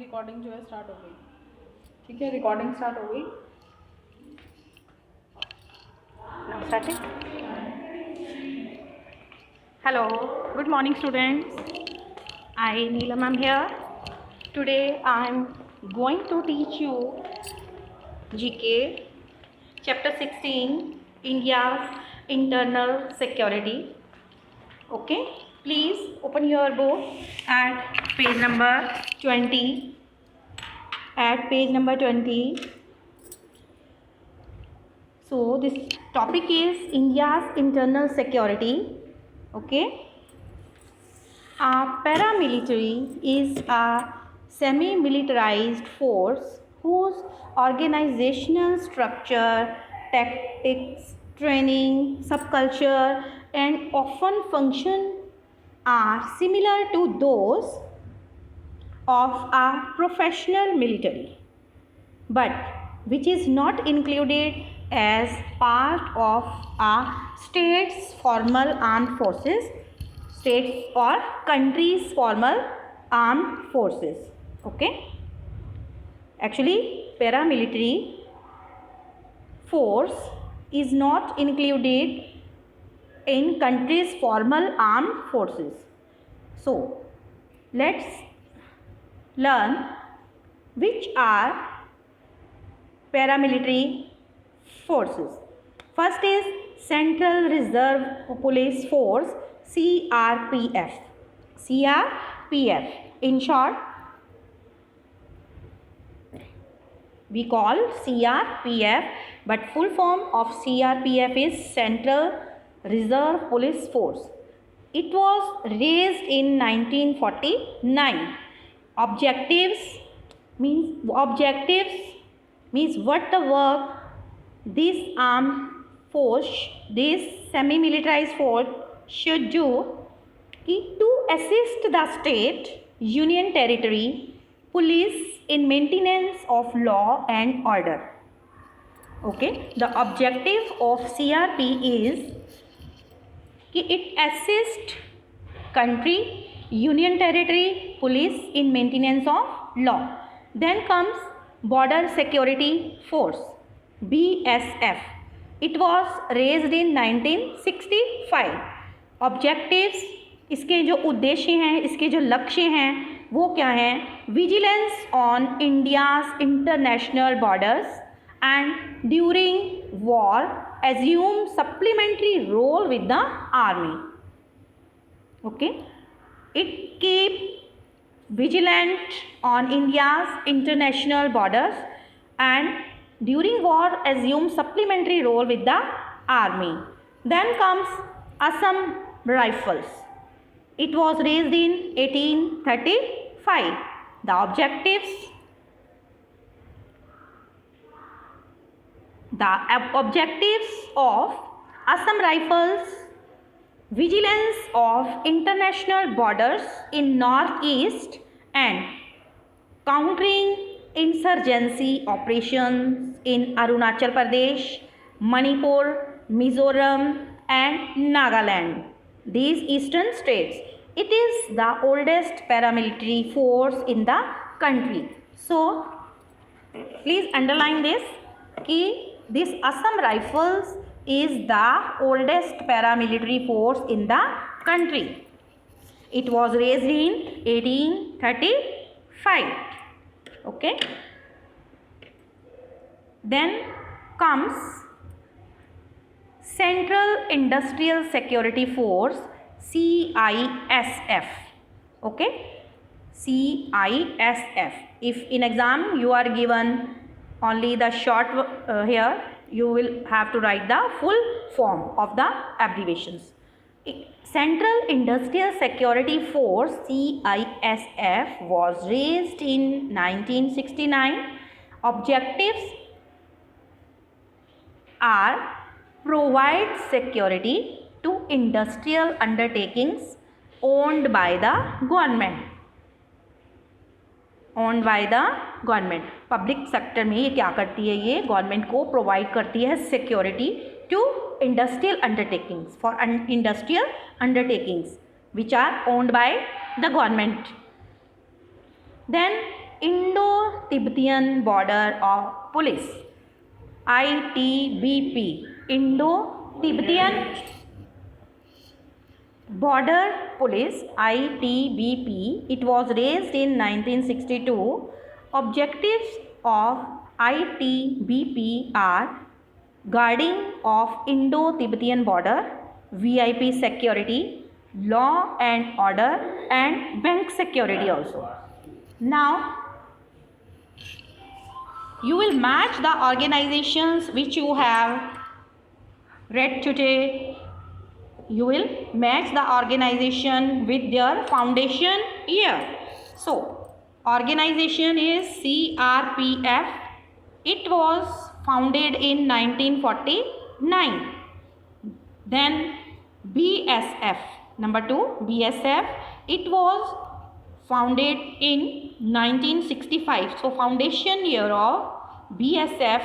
Recording जो है start हो गई। ठीक है, रिकॉर्डिंग स्टार्ट हो गई। Now started. Hello, good morning students. I Neelam am here. Today I am going to teach you GK chapter 16 India's internal security. Okay, please open your book at page number 20. At page number 20. So this topic is India's internal security. Okay. A paramilitary is a semi-militarized force whose organizational structure, tactics, training, subculture, and often function are similar to those of a professional military, but which is not included as part of a state's formal armed forces, states or country's formal armed forces. Okay, actually paramilitary force is not included in country's formal armed forces. So let's learn which are paramilitary forces. First is Central Reserve Police Force, CRPF. CRPF. In short, we call CRPF, but full form of CRPF is Central Reserve Police Force. It was raised in 1949. Objectives means what the work this armed force, this semi-militarized force should do to assist the state, union territory, police in maintenance of law and order. Okay, the objective of CRP is कि it assist country, union territory, police in maintenance of law. Then comes Border Security Force, BSF. It was raised in 1965. Objectives, इसके जो उद्देश्य हैं, इसके जो लक्ष्य हैं वो क्या हैं? Vigilance on India's international borders and during war assume supplementary role with the army. Okay, it keep vigilant on India's international borders and during war assume supplementary role with the army. Then comes Assam Rifles. It was raised in 1835. The objectives of Assam Rifles: vigilance of international borders in northeast and countering insurgency operations in Arunachal Pradesh, Manipur, Mizoram and Nagaland, these eastern states. It is the oldest paramilitary force in the country. So please underline this कि this Assam Rifles is the oldest paramilitary force in the country. It was raised in 1835. Okay. Then comes Central Industrial Security Force, CISF. Okay. CISF. If in exam you are given only the short here, you will have to write the full form of the abbreviations. Central Industrial Security Force, CISF, was raised in 1969. Objectives are provide security to industrial undertakings owned by the government. Owned by the government. Public sector में ये क्या करती है? ये government को provide करती है security to industrial undertakings, for industrial undertakings which are owned by the government. Then Indo-Tibetan Border of Police, ITBP, Indo-Tibetan Border Police, ITBP. It was raised in 1962. Objectives of ITBP are guarding of Indo-Tibetan border, VIP security, law and order, and bank security also. Now, you will match the organizations which you have read today. You will match the organization with their foundation year. So, organization is CRPF. It was founded in 1949. Then BSF, number 2, BSF, it was founded in 1965. So, foundation year of BSF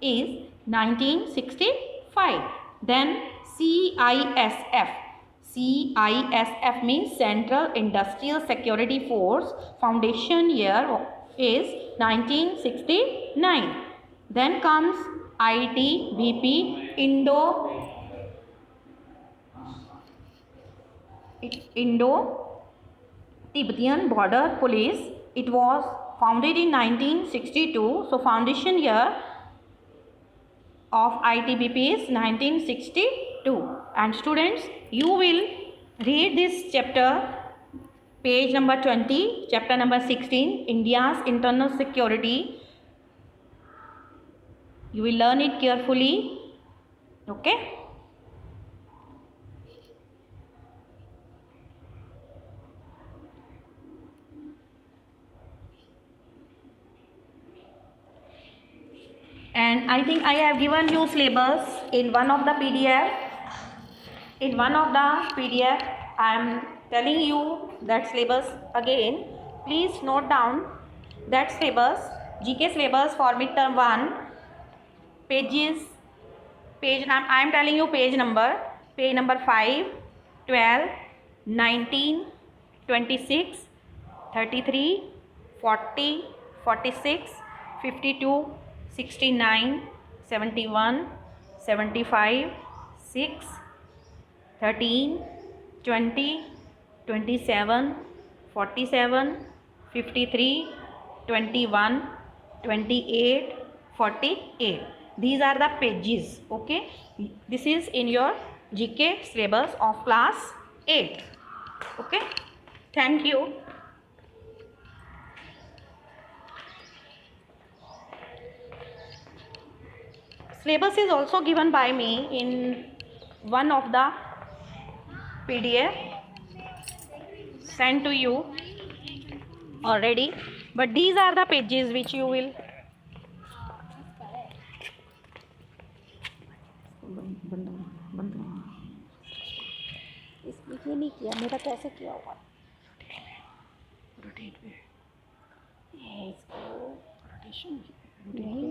is 1965. Then CISF. CISF means Central Industrial Security Force. Foundation year is 1969. Then comes ITBP, Indo-Tibetan Border Police. It was founded in 1962. So, foundation year of ITBP is 1962. And students, you will read this chapter, page number 20, chapter number 16, India's Internal Security. You will learn it carefully. Okay? And I think I have given you syllabus in one of the PDF. In one of the PDF, I am telling you that syllabus again. Please note down that syllabus, GK syllabus for midterm 1, pages, I am telling you page number 5, 12, 19, 26, 33, 40, 46, 52, 69, 71, 75, 6, 13, 20, 27, 47, 53, 21, 28, 48. These are the pages. Okay. This is in your GK syllabus of class 8. Okay. Thank you. Syllabus is also given by me in one of the PDF sent to you already, but these are the pages which you will ये नहीं किया, मेरा कैसे किया हुआ rotate पे है इसको? रोटेशन नहीं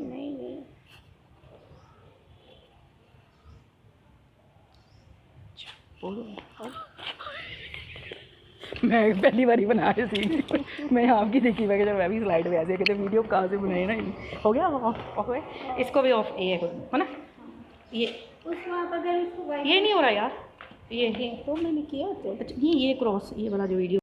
मैं पहली बार ही बना रही थी। मैं आपकी देखी, मैं जब मैं भी स्लाइड में ऐसे कहते वीडियो कहाँ से बनाई ना। हो गया ऑफ है, इसको भी ऑफ ये है ना, ये उसमें अगर इसको ये नहीं हो रहा यार, ये तो मैंने किया तो अच्छा ये क्रॉस ये वाला जो वीडियो